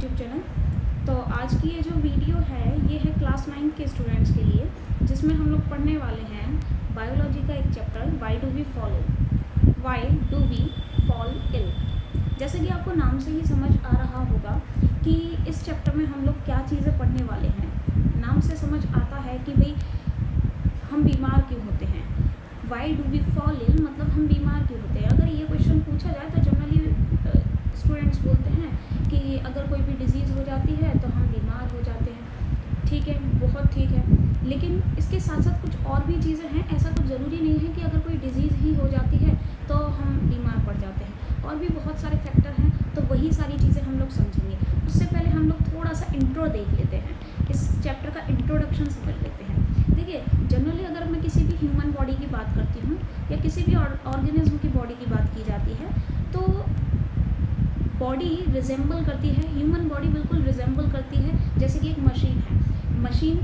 YouTube channel. तो आज की ये जो वीडियो है ये है क्लास 9 के स्टूडेंट्स के लिए, जिसमें हम लोग पढ़ने वाले हैं बायोलॉजी का एक chapter why do we fall ill. जैसे कि आपको नाम से ही समझ आ रहा होगा कि इस चैप्टर में हम लोग क्या चीज़ें पढ़ने वाले हैं। नाम से समझ आता है कि भाई हम बीमार क्यों होते हैं। Why do we fall ill मतलब हम बीमार क्यों होते हैं। अगर ये क्वेश्चन पूछा जाए तो जनरली स्टूडेंट्स बोलते हैं कि अगर कोई भी डिजीज़ हो जाती है तो हम बीमार हो जाते हैं। ठीक है, बहुत ठीक है, लेकिन इसके साथ साथ कुछ और भी चीज़ें हैं। ऐसा कुछ ज़रूरी नहीं है कि अगर कोई डिजीज़ ही हो जाती है तो हम बीमार पड़ जाते हैं। और भी बहुत सारे फैक्टर हैं, तो वही सारी चीज़ें हम लोग समझेंगे। उससे पहले हम लोग थोड़ा सा इंट्रो देख लेते हैं, इस चैप्टर का इंट्रोडक्शन समझ लेते हैं। देखिए, जनरली अगर मैं किसी भी ह्यूमन बॉडी की बात करती हूँ या किसी भी ऑर्गेनिज्म की बॉडी की बात की जाती है तो बॉडी रिजेंबल करती है, ह्यूमन बॉडी बिल्कुल रिजेंबल करती है जैसे कि एक मशीन है। मशीन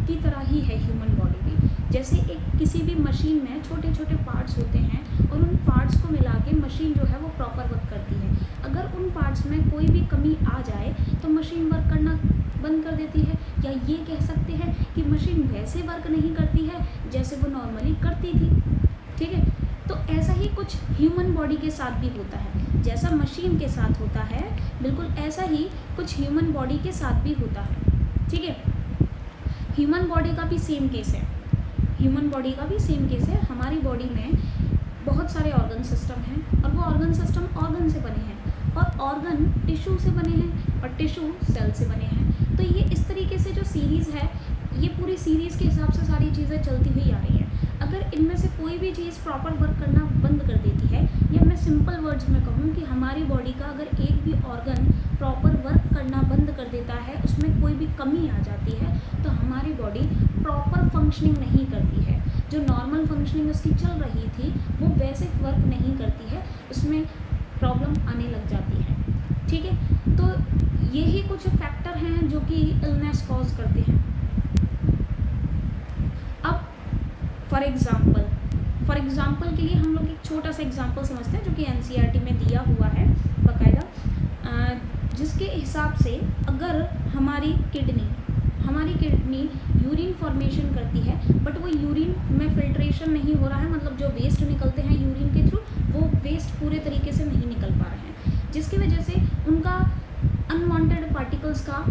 की तरह ही है ह्यूमन बॉडी भी। जैसे एक किसी भी मशीन में छोटे छोटे पार्ट्स होते हैं और उन पार्ट्स को मिला के मशीन जो है वो प्रॉपर वर्क करती है। अगर उन पार्ट्स में कोई भी कमी आ जाए तो मशीन वर्क करना बंद कर देती है, या ये कह सकते हैं कि मशीन वैसे वर्क नहीं करती है जैसे वो नॉर्मली करती थी। ठीक है, तो ऐसा ही कुछ ह्यूमन बॉडी के साथ भी होता है। जैसा मशीन के साथ होता है बिल्कुल ऐसा ही कुछ ह्यूमन बॉडी के साथ भी होता है। ठीक है, ह्यूमन बॉडी का भी सेम केस है। ह्यूमन बॉडी का भी सेम केस है। हमारी बॉडी में बहुत सारे ऑर्गन सिस्टम हैं और वो ऑर्गन सिस्टम ऑर्गन से बने हैं और ऑर्गन टिश्यू से बने हैं और टिश्यू सेल से बने हैं। तो ये इस तरीके से जो सीरीज़ है, ये पूरी सीरीज़ के हिसाब से सारी चीज़ें चलती हुई आ रही हैं। अगर इनमें से कोई भी चीज़ प्रॉपर वर्क करना बंद कर देती है, या मैं सिंपल वर्ड्स में कहूँ कि हमारी बॉडी का अगर एक भी ऑर्गन प्रॉपर वर्क करना बंद कर देता है, उसमें कोई भी कमी आ जाती है, तो हमारी बॉडी प्रॉपर फंक्शनिंग नहीं करती है। जो नॉर्मल फंक्शनिंग उसकी चल रही थी वो वैसे वर्क नहीं करती है, उसमें प्रॉब्लम आने लग जाती है। ठीक है, तो यही कुछ फैक्टर हैं जो कि इलनेस कॉज करते हैं। अब फॉर एग्ज़ाम्पल के लिए हम लोग एक छोटा सा एग्जाम्पल समझते हैं जो कि एनसीईआरटी में दिया हुआ है बाकायदा, जिसके हिसाब से अगर हमारी किडनी यूरिन फॉर्मेशन करती है, बट वो यूरिन में फिल्ट्रेशन नहीं हो रहा है, मतलब जो वेस्ट निकलते हैं यूरिन के थ्रू वो वेस्ट पूरे तरीके से नहीं निकल पा रहे हैं, जिसकी वजह से उनका अनवांटेड पार्टिकल्स का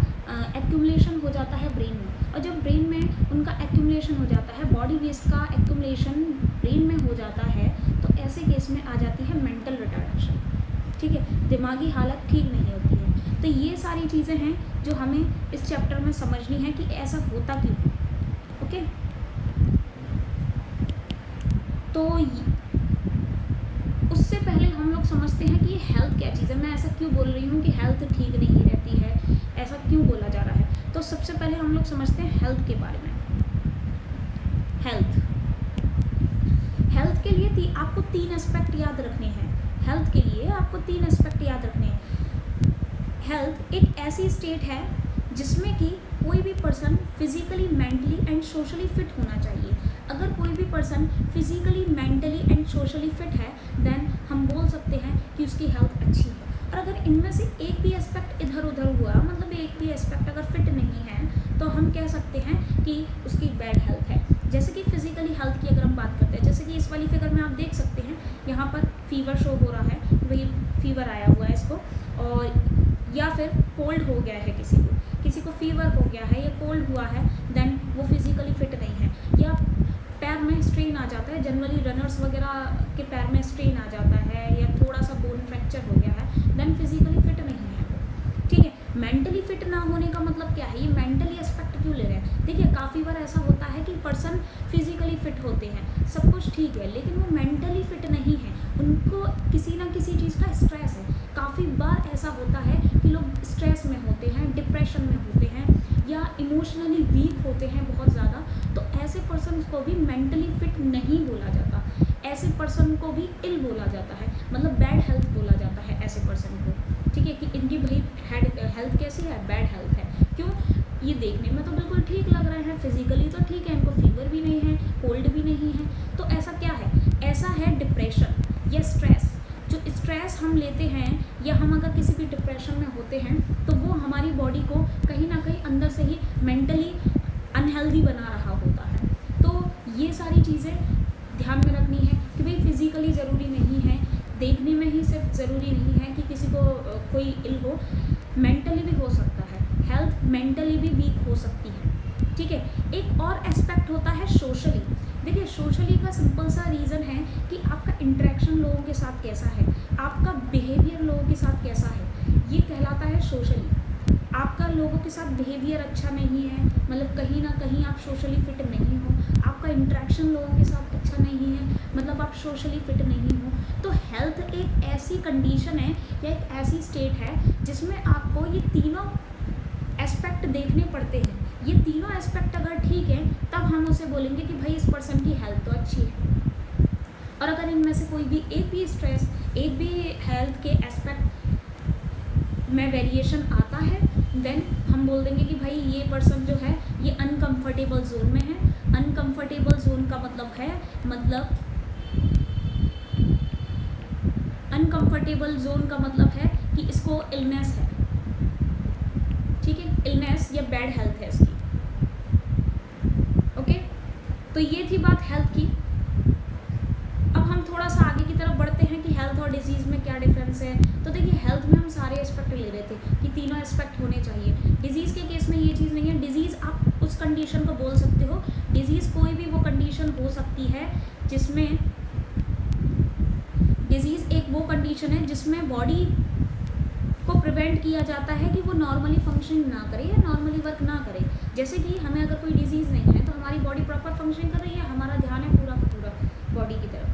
एक्यूमुलेशन हो जाता है ब्रेन में। और जब ब्रेन में उनका एक्यूमुलेशन हो जाता है, बॉडी वेस्ट का एक्यूमुलेशन ब्रेन में हो जाता है, तो ऐसे केस में आ जाती है मेंटल रिटार्डेशन। ठीक है, दिमागी हालत ठीक नहीं होती है। तो ये सारी चीज़ें हैं जो हमें इस चैप्टर में समझनी है कि ऐसा होता क्यों है। ओके, तो उससे पहले हम लोग समझते हैं कि ये हेल्थ क्या चीज़ है। मैं ऐसा क्यों बोल रही हूँ कि हेल्थ ठीक नहीं रहती है, ऐसा क्यों बोला जा रहा है। तो सबसे पहले हम लोग समझते हैं हेल्थ के बारे में। हेल्थ के लिए आपको 3 एस्पेक्ट याद रखने हैं। हेल्थ के लिए आपको 3 एस्पेक्ट याद रखने हैं। हेल्थ एक ऐसी स्टेट है जिसमें कि कोई भी person physically, mentally and socially fit होना चाहिए। अगर कोई भी person physically, mentally and socially fit है, देन हम बोल सकते हैं कि उसकी हेल्थ अच्छी है। और अगर इनमें से एक भी एस्पेक्ट इधर उधर हुआ, मतलब एक भी एस्पेक्ट अगर फिट नहीं है, तो हम कह सकते हैं कि उसकी बैड हेल्थ है। जैसे कि फिजिकली हेल्थ की अगर हम बात करते हैं, जैसे कि इस वाली फिगर में आप देख सकते हैं, यहाँ पर फीवर शो हो रहा है, वही फीवर आया हुआ है इसको, और या फिर कोल्ड हो गया है किसी को फीवर हो गया है या कोल्ड हुआ है, देन वो फिजिकली फिट नहीं है। या पैर में स्ट्रेन आ जाता है, जनरली रनर्स वगैरह के पैर में स्ट्रेन आ जाता है, या थोड़ा सा बोन फ्रैक्चर हो गया है, देन फिजिकली फिट नहीं है वो। ठीक है, मेंटली फिट ना होने का मतलब क्या है, ये मेंटली एस्पेक्ट क्यों ले रहे हैं। देखिए, काफ़ी बार ऐसा होता है कि पर्सन फिजिकली फिट होते हैं, सब कुछ ठीक है, लेकिन वो मेंटली फिट नहीं है, उनको किसी ना किसी चीज़ का स्ट्रेस है। काफ़ी बार ऐसा होता है कि लोग स्ट्रेस में होते हैं, डिप्रेशन में होते हैं, या इमोशनली वीक होते हैं बहुत ज़्यादा। तो ऐसे पर्सन को भी मेंटली फिट नहीं बोला जाता, ऐसे पर्सन को भी इल बोला जाता है, मतलब बैड हेल्थ बोला जाता है ऐसे पर्सन को। ठीक है, कि इनकी भाई हेल्थ कैसी है, बैड हेल्थ है। क्यों, ये देखने में तो बिल्कुल ठीक लग रहे हैं, फिजिकली तो ठीक है, इनको फीवर भी नहीं है, कोल्ड भी नहीं है, तो ऐसा क्या है, ऐसा है डिप्रेशन या स्ट्रेस। जो स्ट्रेस हम लेते हैं या हम अगर किसी भी डिप्रेशन में होते हैं तो वो हमारी बॉडी को कहीं ना कहीं अंदर से ही मेंटली अनहेल्दी बना रहा होता है। तो ये सारी चीज़ें ध्यान में रखनी है कि भाई फिज़िकली ज़रूरी नहीं है, देखने में ही सिर्फ ज़रूरी नहीं है कि किसी को कोई इल हो, मेंटली भी हो सकता है, हेल्थ मेंटली भी वीक हो सकती है। ठीक है, एक और एस्पेक्ट होता है सोशली। देखिए सोशली का सिंपल सा रीज़न है कि आपका इंटरेक्शन लोगों के साथ कैसा है, आपका बिहेवियर लोगों के साथ कैसा है, ये कहलाता है सोशली। आपका लोगों के साथ बिहेवियर अच्छा नहीं है, मतलब कहीं ना कहीं आप सोशली फिट नहीं हो, आपका इंटरेक्शन लोगों के साथ अच्छा नहीं है, मतलब आप सोशली फिट नहीं हो। तो हेल्थ एक ऐसी कंडीशन है या एक ऐसी स्टेट है जिसमें आपको ये तीनों एस्पेक्ट देखने पड़ते हैं। ये तीनों एस्पेक्ट अगर ठीक है तब हम उसे बोलेंगे कि भाई इस पर्सन की हेल्थ तो अच्छी है। और अगर इनमें से कोई भी एक भी स्ट्रेस, एक भी हेल्थ के एस्पेक्ट में वेरिएशन आता है, देन हम बोल देंगे कि भाई ये पर्सन जो है ये अनकंफर्टेबल जोन में है। अनकंफर्टेबल जोन का मतलब है, अनकंफर्टेबल जोन का मतलब है कि इसको इलनेस है। ठीक है, इलनेस या बैड हेल्थ है इसकी। ओके, तो ये थी बात हेल्थ की। अब हम थोड़ा सा आगे की तरफ बढ़ते हैं कि हेल्थ और डिजीज़ में क्या डिफरेंस है। तो देखिए हेल्थ में हम सारे एस्पेक्ट ले रहे थे कि तीनों एस्पेक्ट होने चाहिए। डिजीज़ के केस में ये चीज़ नहीं है। डिजीज़ आप उस कंडीशन को बोल सकते हो, डिजीज़ कोई भी वो कंडीशन हो सकती है जिसमें डिजीज़ एक वो कंडीशन है जिसमें बॉडी को प्रिवेंट किया जाता है कि वो नॉर्मली फंक्शनिंग ना करे या नॉर्मली वर्क ना करे। जैसे कि हमें अगर कोई डिजीज़ नहीं है तो हमारी बॉडी प्रॉपर फंक्शनिंग कर रही है, हमारा ध्यान है पूरा का पूरा बॉडी की तरफ,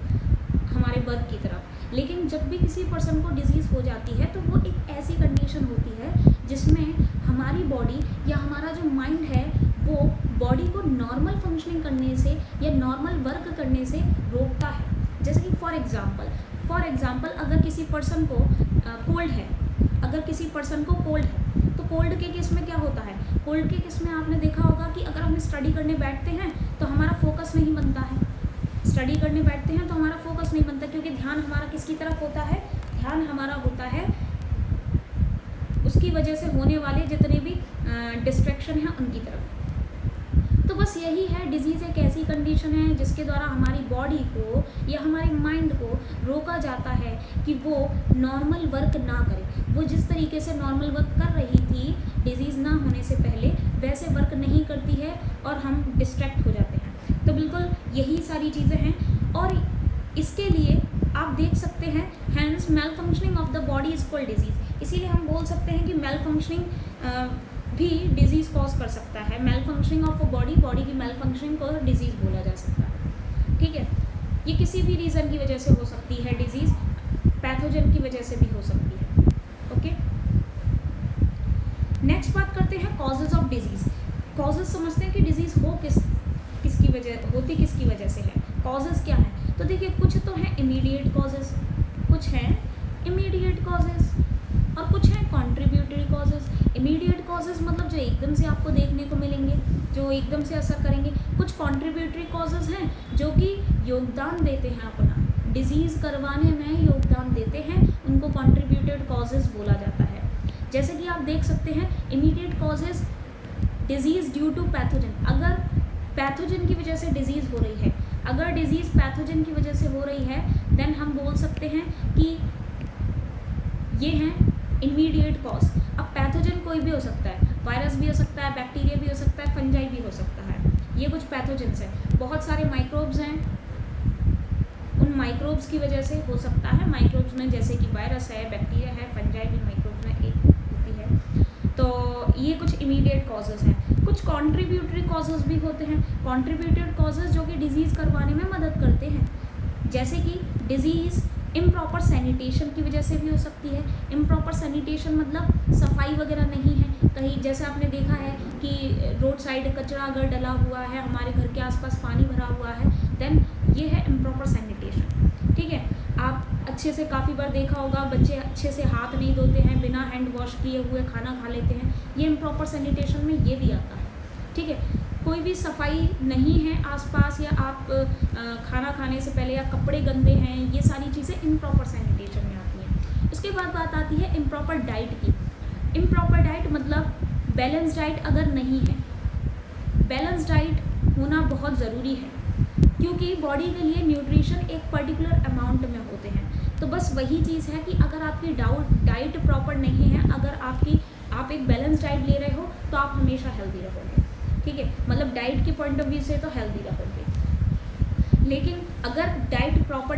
हमारे वर्क की तरफ। लेकिन जब भी किसी पर्सन को डिजीज़ हो जाती है तो वो एक ऐसी कंडीशन होती है जिसमें हमारी बॉडी या हमारा जो माइंड है वो बॉडी को नॉर्मल फंक्शनिंग करने से या नॉर्मल वर्क करने से रोकता है। जैसे कि फॉर एग्ज़ाम्पल अगर किसी पर्सन को कोल्ड है, अगर किसी पर्सन को कोल्ड है तो कोल्ड के केस में क्या होता है, कोल्ड के केस में आपने देखा होगा कि अगर हम स्टडी करने बैठते हैं तो हमारा फोकस नहीं बनता है। स्टडी करने बैठते हैं तो हमारा फोकस नहीं बनता क्योंकि ध्यान हमारा किसकी तरफ होता है, ध्यान हमारा होता है उसकी वजह से होने वाले जितने भी डिस्ट्रैक्शन हैं उनकी तरफ। तो बस यही है, डिजीज़ एक ऐसी कंडीशन है जिसके द्वारा हमारी बॉडी को या हमारे माइंड को रोका जाता है कि वो नॉर्मल वर्क ना करे। वो जिस तरीके से नॉर्मल वर्क कर रही थी डिजीज़ ना होने से पहले वैसे वर्क नहीं करती है और हम डिस्ट्रैक्ट हो जाते हैं। तो बिल्कुल यही सारी चीज़ें हैं और इसके लिए आप देख सकते हैं hence malfunctioning of the body is called disease. इसीलिए हम बोल सकते हैं कि मेल फंक्शनिंग भी डिजीज़ कॉज कर सकता है। मेल फंक्शनिंग ऑफ बॉडी की मेल फंक्शनिंग को डिजीज़ बोला जा सकता है। ठीक है, ये किसी भी रीज़न की वजह से हो सकती है डिजीज़, पैथोजन की वजह से भी हो सकती है। ओके, नेक्स्ट बात करते हैं कॉजेज़ ऑफ डिजीज़। कॉजेज़ समझते हैं कि डिजीज़ हो किसकी वजह से है। कॉजेज़ क्या है, तो देखिए कुछ तो हैं इमीडिएट कॉजेज़, कुछ हैं इमीडिएट कॉजेज़ और कुछ हैं कॉन्ट्रीब्यूटरी कॉजेज़। इमीडिएट कॉजेज़ मतलब जो एकदम से आपको देखने को मिलेंगे, जो एकदम से असर करेंगे। कुछ कॉन्ट्रीब्यूटरी कॉजेज़ हैं जो कि योगदान देते हैं, अपना डिजीज़ करवाने में योगदान देते हैं, उनको कॉन्ट्रीब्यूटेड कॉजेज़ बोला जाता है। जैसे कि आप देख सकते हैं immediate causes disease due to pathogen. अगर पैथोजन की वजह से डिजीज़ हो रही है, अगर डिजीज़ पैथोजन की वजह से हो रही है देन हम बोल सकते हैं कि ये हैं इमीडिएट कॉज। अब पैथोजन कोई भी हो सकता है, वायरस भी हो सकता है, बैक्टीरिया भी हो सकता है, फंजाई भी हो सकता है। ये कुछ पैथोजन्स हैं। बहुत सारे माइक्रोब्स हैं, उन माइक्रोब्स की वजह से हो सकता है। माइक्रोब्स में जैसे कि वायरस है, बैक्टीरिया है, फंजाई भी माइक्रोब्स में एक होती है। तो ये कुछ इमीडिएट कॉजेज़ हैं। कुछ कॉन्ट्रीब्यूटरी कॉजेज़ भी होते हैं। कॉन्ट्रीब्यूटेड कॉजेज़ जो कि डिजीज़ करवाने में मदद करते हैं, जैसे कि डिजीज़ इम्प्रॉपर सैनिटेशन की वजह से भी हो सकती है। इम्प्रॉपर सैनिटेशन मतलब सफाई वगैरह नहीं है कहीं, जैसे आपने देखा है कि रोड साइड कचरा अगर डला हुआ है, हमारे घर के आसपास पानी भरा हुआ है, देन ये है इम्प्रॉपर सैनिटेशन। ठीक है, आप अच्छे से काफ़ी बार देखा होगा बच्चे अच्छे से हाथ नहीं धोते हैं, बिना हैंड वॉश किए हुए खाना खा लेते हैं, ये इम्प्रॉपर सैनिटेशन में ये भी आता है। ठीक है, कोई भी सफाई नहीं है आसपास, या आप खाना खाने से पहले या कपड़े गंदे हैं, ये सारी चीज़ें इम्प्रॉपर सैनिटेशन में आती हैं। इसको उसके बाद बात आती है इम्प्रॉपर डाइट की। इम्प्रॉपर डाइट मतलब बैलेंस डाइट अगर नहीं है, बैलेंस डाइट होना बहुत ज़रूरी है, क्योंकि बॉडी के लिए न्यूट्रिशन एक पर्टिकुलर अमाउंट में होते हैं। तो बस वही चीज़ है कि अगर आपकी डाइट प्रॉपर नहीं है, अगर आप एक बैलेंस डाइट ले रहे हो तो आप हमेशा हेल्दी रहोगे, ठीक है, मतलब डाइट के पॉइंट ऑफ व्यू से तो हेल्दी रहोगे। लेकिन अगर डाइट प्रॉपर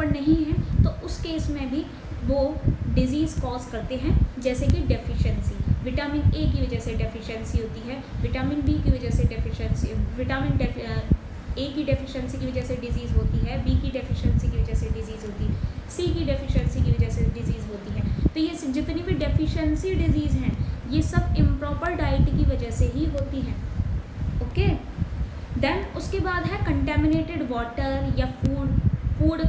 नहीं है तो उस केस में भी वो डिजीज़ कॉज करते हैं, जैसे कि डेफिशिएंसी, विटामिन ए की वजह से डेफिशिएंसी होती है, विटामिन बी की वजह से डेफिशिएंसी, ए की डेफिशिएंसी की वजह से डिजीज़ होती है, बी की डेफिशिएंसी की वजह से डिजीज़ होती है, सी की डेफिशिएंसी की वजह से डिजीज़ होती है। तो ये जितनी भी डेफिशिएंसी डिजीज़ हैं ये सब इम्प्रॉपर डाइट की वजह से ही होती हैं। ओके, देन उसके बाद है कंटेमिनेटेड वाटर या फूड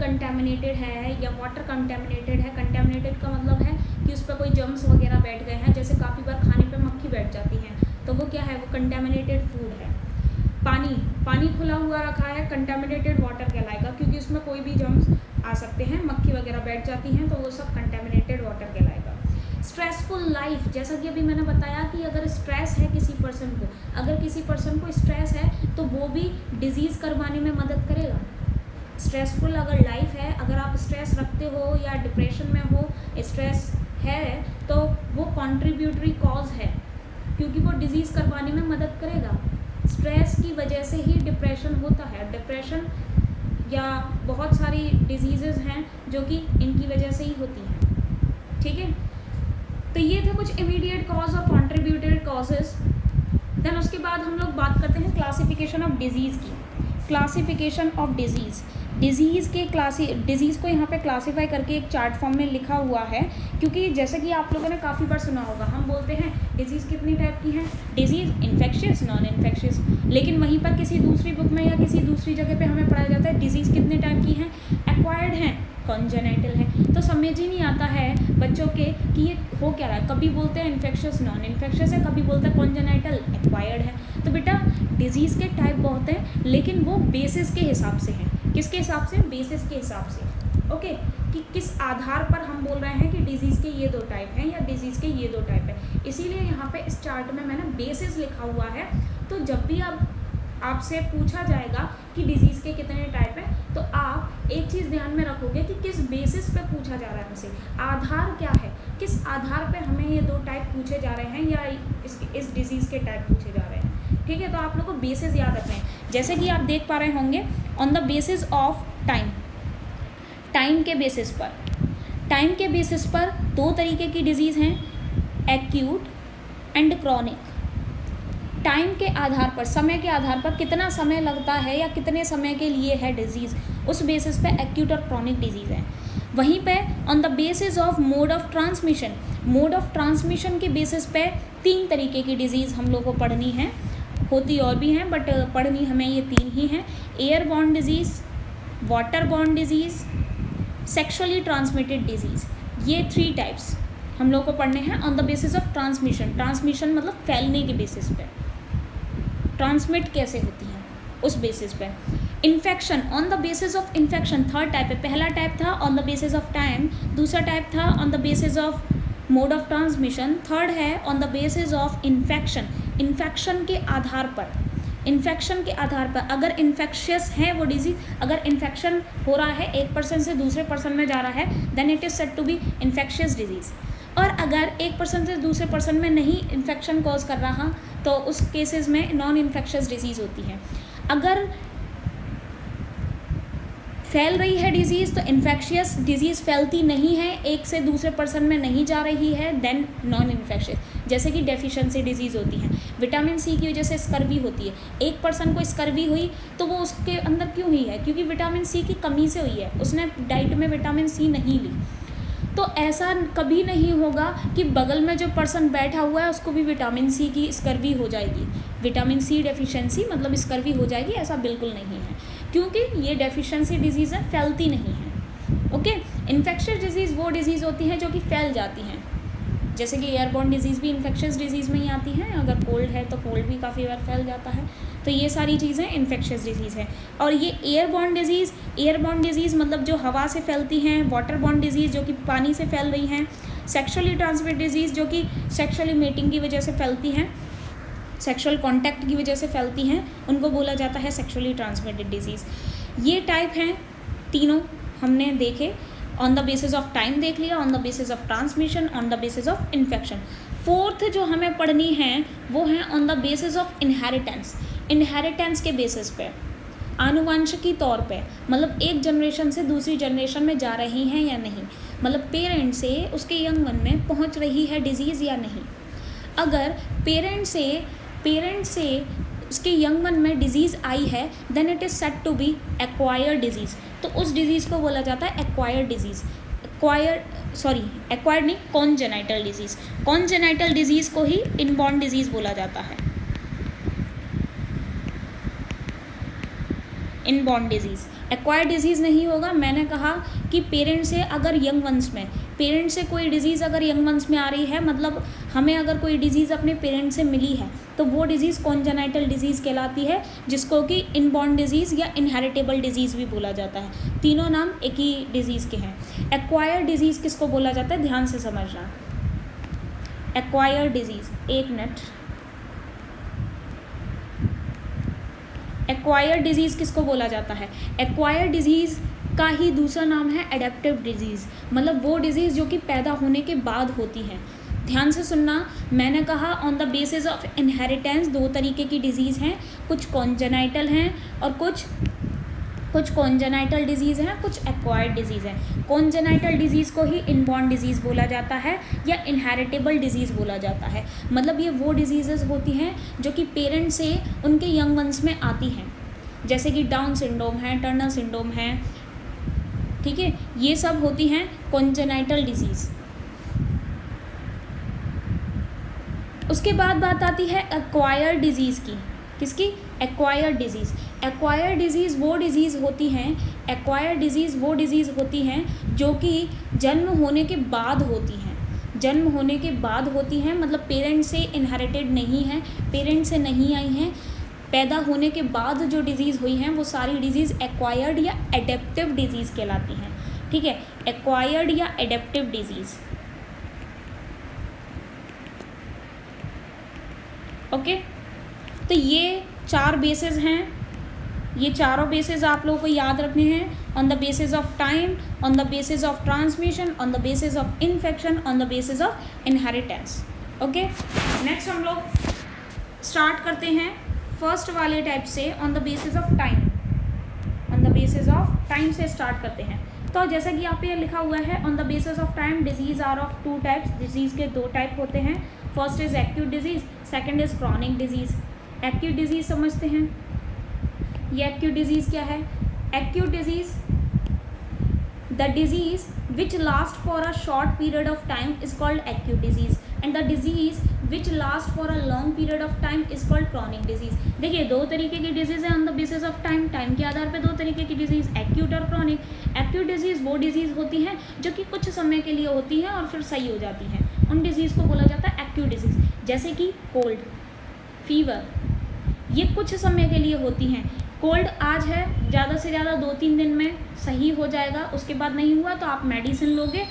कंटेमिनेटेड है या वाटर कंटेमिनेटेड है। कंटेमिनेटेड का मतलब है कि उस पर कोई जर्म्स वगैरह बैठ गए हैं, जैसे काफ़ी बार खाने पे मक्खी बैठ जाती हैं, तो वो क्या है, वो कंटेमिनेटेड फूड है। पानी खुला हुआ रखा है, कंटेमिनेटेड वाटर कहलाएगा, क्योंकि उसमें कोई भी जर्म्स आ सकते हैं, मक्खी वगैरह बैठ जाती हैं, तो वो सब कंटेमिनेटेड वाटर कहलाएगा। स्ट्रेसफुल लाइफ, जैसा कि अभी मैंने बताया कि अगर स्ट्रेस है किसी पर्सन को, अगर किसी पर्सन को स्ट्रेस है तो वो भी डिजीज़ करवाने में मदद करेगा। स्ट्रेसफुल अगर लाइफ है, अगर आप स्ट्रेस रखते हो या डिप्रेशन में हो, स्ट्रेस है, तो वो कॉन्ट्रीब्यूटरी कॉज है, क्योंकि वो डिजीज़ करवाने में मदद करेगा। स्ट्रेस की वजह से ही डिप्रेशन होता है, डिप्रेशन या बहुत सारी डिजीज़ेज़ हैं जो कि इनकी वजह से ही होती हैं, ठीक है। तो ये थे कुछ इमीडिएट कॉज और कॉन्ट्रीब्यूटरी कॉजेज़। देन उसके बाद हम लोग बात करते हैं क्लासिफिकेशन ऑफ डिजीज़ की। क्लासिफिकेशन ऑफ डिजीज़ को यहाँ पे क्लासीफाई करके एक चार्ट फॉर्म में लिखा हुआ है, क्योंकि जैसे कि आप लोगों ने काफ़ी बार सुना होगा, हम बोलते हैं डिजीज़ कितनी टाइप की हैं, डिजीज़ इन्फेक्शियस, नॉन इन्फेक्शियस, लेकिन वहीं पर किसी दूसरी बुक में या किसी दूसरी जगह पे हमें पढ़ाया जाता है डिजीज़ कितने टाइप की हैं, एक्वायर्ड हैं, कॉन्जेनाइटल है। तो समझ ही नहीं आता है बच्चों के कि ये हो क्या रहा है, कभी बोलते हैं इन्फेक्शियस नॉन इन्फेक्शियस है, कभी बोलते हैं कॉन्जेनाइटल एक्वायर्ड है। तो बेटा डिजीज़ के टाइप बहुत हैं, लेकिन वो बेसिस के हिसाब से हैं। किसके हिसाब से, बेसिस के हिसाब से, ओके, कि किस आधार पर हम बोल रहे हैं कि डिजीज़ के ये 2 टाइप हैं या डिजीज़ के ये 2 टाइप हैं। इसीलिए यहाँ पे इस चार्ट में मैंने बेसिस लिखा हुआ है। तो जब भी आपसे पूछा जाएगा कि डिजीज़ के कितने टाइप हैं, तो आप एक चीज़ ध्यान में रखोगे कि किस बेसिस पे पूछा जा रहा है हमसे, आधार क्या है, किस आधार पे हमें ये 2 टाइप पूछे जा रहे हैं या इस डिजीज़ के टाइप पूछे जा रहे हैं, ठीक है। तो आप लोग को बेसिस याद रखना है, जैसे कि आप देख पा रहे होंगे on the basis of time के बेसिस पर 2 तरीके की डिजीज़ हैं, एक्यूट एंड क्रॉनिक। टाइम के आधार पर, समय के आधार पर कितना समय लगता है या कितने समय के लिए है डिजीज़, उस बेसिस पे एक्यूट और क्रॉनिक डिजीज़ है। वहीं पे on the basis of mode of transmission के बेसिस पे 3 तरीके की डिजीज़ हम लोग को पढ़नी है, होती और भी हैं बट पढ़नी हमें ये 3 ही हैं, airborne disease, waterborne disease, sexually transmitted disease. ये 3 टाइप्स हम लोग को पढ़ने हैं on the basis of transmission मतलब फैलने के बेसिस पे, ट्रांसमिट कैसे होती है उस बेसिस पे। Infection on the basis of infection 3rd type है। पहला टाइप था on the basis of time, दूसरा टाइप था on the basis of mode of transmission, 3rd है on the basis of infection. Infection के आधार पर अगर इन्फेक्शियस है वो डिजीज़, अगर इन्फेक्शन हो रहा है एक पर्सन से दूसरे पर्सन में जा रहा है, then it is said to be infectious disease. और अगर एक पर्सन से दूसरे पर्सन में नहीं इन्फेक्शन कॉज कर रहा तो उस केसेस में नॉन इन्फेक्शियस डिजीज़ होती है। अगर फैल रही है डिजीज़ तो इन्फेक्शियस डिजीज़ फैलती नहीं है, एक से दूसरे पर्सन में नहीं जा रही है, देन नॉन इन्फेक्शियस। जैसे कि डेफिशिएंसी डिजीज़ होती है, विटामिन सी की वजह से स्कर्वी होती है। एक पर्सन को स्कर्वी हुई तो वो उसके अंदर क्यों हुई है, क्योंकि विटामिन सी की कमी से हुई है, उसने डाइट में विटामिन सी नहीं ली। तो ऐसा कभी नहीं होगा कि बगल में जो पर्सन बैठा हुआ है उसको भी विटामिन सी की स्कर्वी हो जाएगी, विटामिन सी डेफिशिएंसी मतलब स्कर्वी हो जाएगी, ऐसा बिल्कुल नहीं है, क्योंकि ये डेफिशिएंसी डिजीज़ है, फैलती नहीं है। ओके, इन्फेक्शियस डिजीज़ वो डिजीज़ होती हैं जो कि फैल जाती हैं, जैसे कि एयरबॉर्न डिजीज़ भी इन्फेक्शियस डिजीज़ में ही आती है। अगर कोल्ड है तो कोल्ड भी काफ़ी बार फैल जाता है, तो ये सारी चीज़ें इन्फेक्शियस डिजीज़ है। और ये एयरबॉर्न डिजीज़ मतलब जो हवा से फैलती हैं, वाटर बॉर्न डिजीज़ जो कि पानी से फैल रही हैं, सेक्शुअली ट्रांसमिटेड डिजीज़ जो कि सेक्शुअली मेटिंग की वजह से फैलती हैं, सेक्सुअल कॉन्टैक्ट की वजह से फैलती हैं, उनको बोला जाता है सेक्शुअली ट्रांसमिटेड डिजीज़। ये टाइप हैं तीनों हमने देखे, on the basis of time देख लिया, on the basis of transmission, on the basis of infection. Fourth जो हमें पढ़नी है वो है on the basis of inheritance के बेसिस पे, आनुवंशिकी तौर पे, मतलब एक जनरेशन से दूसरी जनरेशन में जा रही हैं या नहीं, मतलब पेरेंट से उसके यंग वन में पहुंच रही है डिजीज़ या नहीं। अगर पेरेंट से उसके यंग वन में डिजीज़ आई है then it is said to be acquired disease. तो उस डिजीज़ को बोला जाता है एक्वायर्ड डिजीज़। एक्वायर्ड नहीं, कॉन्जेनाइटल डिजीज़। कॉन्जेनाइटल डिजीज़ को ही इनबॉर्न डिजीज़ बोला जाता है। इनबॉर्न डिजीज़, एक्वायर्ड डिजीज़ नहीं होगा। मैंने कहा कि पेरेंट से अगर यंग वंस में, पेरेंट से कोई डिजीज़ अगर यंग वंस में आ रही है, मतलब हमें अगर कोई डिजीज़ अपने पेरेंट से मिली है तो वो डिज़ीज़ कॉन्जेनाइटल डिजीज़ कहलाती है, जिसको कि इनबॉर्न डिजीज़ या इनहेरिटेबल डिजीज़ भी बोला जाता है। तीनों नाम एक ही डिज़ीज़ के हैं। एक्वायर्ड डिजीज़ किसको बोला जाता है, ध्यान से समझना। एक्वायर्ड डिजीज़, एक मिनट, एक्वायर्ड डिजीज़ किसको बोला जाता है? एक्वायर्ड डिजीज़ का ही दूसरा नाम है एडेप्टिव डिजीज़, मतलब वो डिजीज़ जो कि पैदा होने के बाद होती है। ध्यान से सुनना, मैंने कहा on the basis of inheritance दो तरीके की डिजीज़ हैं, कुछ कॉन्जेनाइटल हैं और कुछ कॉन्जेनाइटल डिजीज़ हैं, कुछ एक्वायर्ड डिजीज़ हैं। कॉन्जेनाइटल डिजीज़ को ही इनबॉर्न डिजीज़ बोला जाता है या इनहेरिटेबल डिजीज़ बोला जाता है। मतलब ये वो डिजीज़ेस होती हैं जो कि पेरेंट से उनके यंग वंस में आती हैं, जैसे कि डाउन सिंड्रोम है, टर्नर सिंड्रोम है, ठीक है, ये सब होती हैं कॉन्जेनाइटल डिजीज़। उसके बाद बात आती है एक्वायर्ड डिजीज़ की। किसकी? Acquired disease. एक्वायर्ड डिजीज़ वो डिजीज़ होती हैं जो कि जन्म होने के बाद होती हैं, मतलब पेरेंट से इनहेरिटेड नहीं है, पेरेंट से नहीं आई हैं, पैदा होने के बाद जो डिजीज़ हुई हैं वो सारी डिजीज़ एक्वायर्ड या एडेप्टिव डिजीज़ कहलाती हैं। ठीक है, एक्वायर्ड या एडेप्टिव डिजीज़। ओके, तो ये 4 बेसिस हैं, ये चारों बेसिस आप लोगों को याद रखने हैं। On the basis of time, on the basis of transmission, on the basis of infection, on the basis of inheritance. Okay, next हम लोग स्टार्ट करते हैं फर्स्ट वाले टाइप से, on the basis of time. On the basis of time से start करते हैं। तो जैसा कि यहाँ पे लिखा हुआ है, on the basis of time disease are of 2 types. Disease के 2 टाइप होते हैं। First is acute disease, second is chronic disease. Acute disease समझते हैं, ये एक्यूट डिजीज़ क्या है? Acute disease, the disease which last for a short period of time is called acute disease and the disease which last for a long period of time is called chronic disease. देखिए 2 तरीके की disease है on the basis of time. Time के आधार पे 2 तरीके की disease, acute और chronic. Acute disease वो डिजीज़ होती हैं जो कि कुछ समय के लिए होती हैं और फिर सही हो जाती हैं, उन डिजीज़ को बोला जाता है एक्यूट डिजीज़। जैसे कि कोल्ड, फीवर, ये कुछ समय के लिए होती हैं। कोल्ड आज है, ज़्यादा से ज़्यादा 2-3 दिन में सही हो जाएगा, उसके बाद नहीं हुआ तो आप मेडिसिन लोगे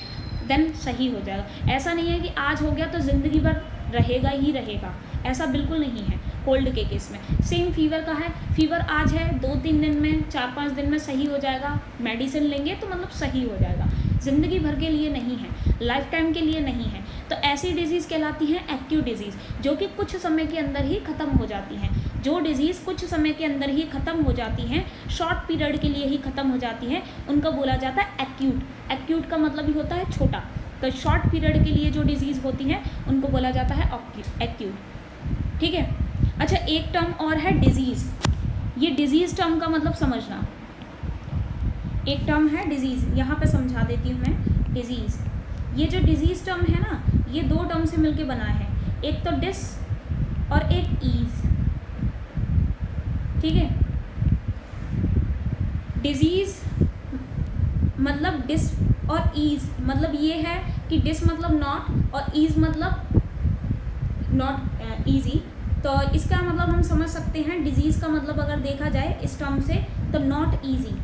देन सही हो जाएगा। ऐसा नहीं है कि आज हो गया तो ज़िंदगी भर रहेगा ही रहेगा, ऐसा बिल्कुल नहीं है कोल्ड के केस में। सेम फीवर का है, फीवर आज है 2-3 दिन में, 4-5 दिन में सही हो जाएगा, मेडिसिन लेंगे तो मतलब सही हो जाएगा, ज़िंदगी भर के लिए नहीं है, लाइफ टाइम के लिए नहीं है। तो ऐसी डिजीज़ कहलाती हैं एक्यूट डिजीज़, जो कि कुछ समय के अंदर ही ख़त्म हो जाती हैं। जो डिजीज़ कुछ समय के अंदर ही ख़त्म हो जाती हैं, शॉर्ट पीरियड के लिए ही ख़त्म हो जाती हैं, उनको बोला जाता है एक्यूट। एक्यूट का मतलब ही होता है छोटा, तो शॉर्ट पीरियड के लिए जो डिजीज़ होती हैं उनको बोला जाता है एक्यूट। ठीक है, अच्छा एक टर्म और है डिजीज़। ये डिजीज़ टर्म का मतलब समझना, एक टर्म है डिजीज़, यहाँ पे समझा देती हूँ मैं। डिजीज़, ये जो डिजीज़ टर्म है ना, ये 2 टर्म से मिलके बना है, एक तो डिस और एक ईज। ठीक है, डिजीज़ मतलब डिस और ईज, मतलब ये है कि डिस मतलब नॉट और ईज मतलब नॉट ईजी। तो इसका मतलब हम समझ सकते हैं, डिजीज़ का मतलब अगर देखा जाए इस टर्म से, तो नॉट ईजी,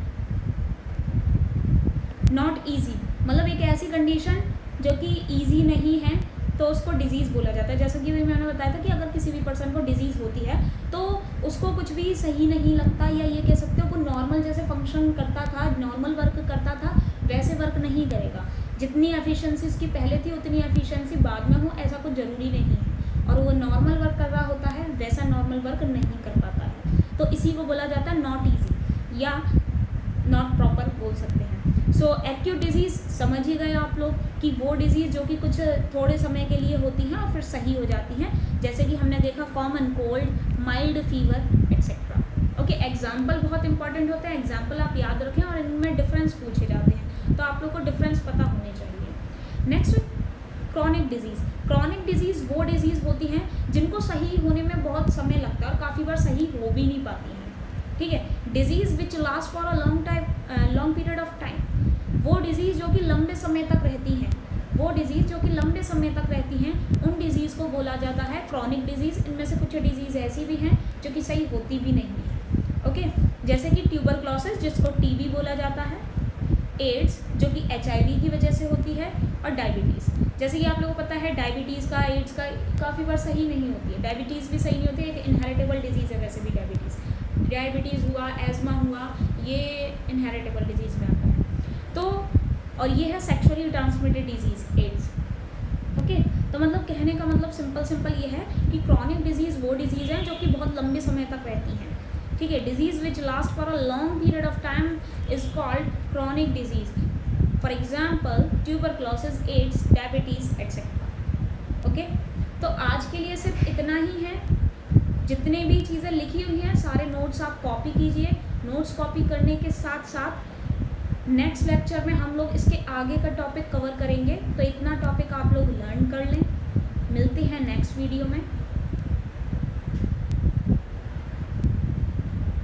नॉट ईजी मतलब एक ऐसी कंडीशन जो कि ईजी नहीं है, तो उसको डिजीज़ बोला जाता है। जैसा कि भी मैंने बताया था कि अगर किसी भी पर्सन को डिजीज़ होती है तो उसको कुछ भी सही नहीं लगता, या ये कह सकते हो वो नॉर्मल जैसे फंक्शन करता था, नॉर्मल वर्क करता था, वैसे वर्क नहीं करेगा। जितनी एफिशिएंसी इसकी पहले थी उतनी एफिशिएंसी बाद में हो, ऐसा कुछ ज़रूरी नहीं है। और वो नॉर्मल वर्क कर रहा होता है, वैसा नॉर्मल वर्क नहीं कर पाता है, तो इसी को बोला जाता है नॉट ईजी या नॉट प्रॉपर बोल सकते हैं। सो एक्यूट डिजीज़ समझ ही गए आप लोग कि वो डिजीज़ जो कि कुछ थोड़े समय के लिए होती हैं और फिर सही हो जाती हैं, जैसे कि हमने देखा common cold, mild fever etcetera. Okay, example बहुत इंपॉर्टेंट होते हैं, एग्जाम्पल आप याद रखें और इनमें डिफरेंस पूछे जाते हैं, तो आप लोग को डिफरेंस पता होने चाहिए। Next, chronic disease. Chronic disease वो डिजीज़ होती हैं जिनको सही होने में बहुत समय लगता है और काफ़ी बार सही हो भी नहीं पाती हैं, ठीक है। Disease which last for a long period of time, वो डिज़ीज़ जो कि लंबे समय तक रहती हैं, वो डिज़ीज़ जो कि लंबे समय तक रहती हैं, उन डिज़ीज़ को बोला जाता है क्रॉनिक डिज़ीज़। इनमें से कुछ डिज़ीज़ ऐसी भी हैं जो कि सही होती भी नहीं है, ओके। जैसे कि ट्यूबरक्लोसिस जिसको टीबी बोला जाता है, एड्स जो कि HIV की वजह से होती है, और डायबिटीज़। जैसे कि आप लोगों को पता है डायबिटीज़ का, एड्स का काफ़ी बार सही नहीं होती है, डायबिटीज़ भी सही नहीं होती है, एक इनहेरिटेबल डिजीज़ है वैसे भी डायबिटीज़ हुआ, एज़मा हुआ, ये इनहेरिटेबल डिजीज़ में आता है। तो और ये है sexually transmitted disease AIDS, okay. तो मतलब कहने का मतलब सिंपल ये है कि क्रॉनिक डिजीज़ वो डिजीज़ हैं जो कि बहुत लंबे समय तक रहती हैं, ठीक है। Disease which last for a long period of time is called chronic disease, for example tuberculosis, AIDS, diabetes etcetera, okay. तो आज के लिए सिर्फ इतना ही है। जितने भी चीज़ें लिखी हुई हैं सारे नोट्स आप कॉपी कीजिए। नोट्स कॉपी करने के साथ साथ नेक्स्ट लेक्चर में हम लोग इसके आगे का टॉपिक कवर करेंगे, तो इतना टॉपिक आप लोग लर्न कर लें। मिलते हैं नेक्स्ट वीडियो में।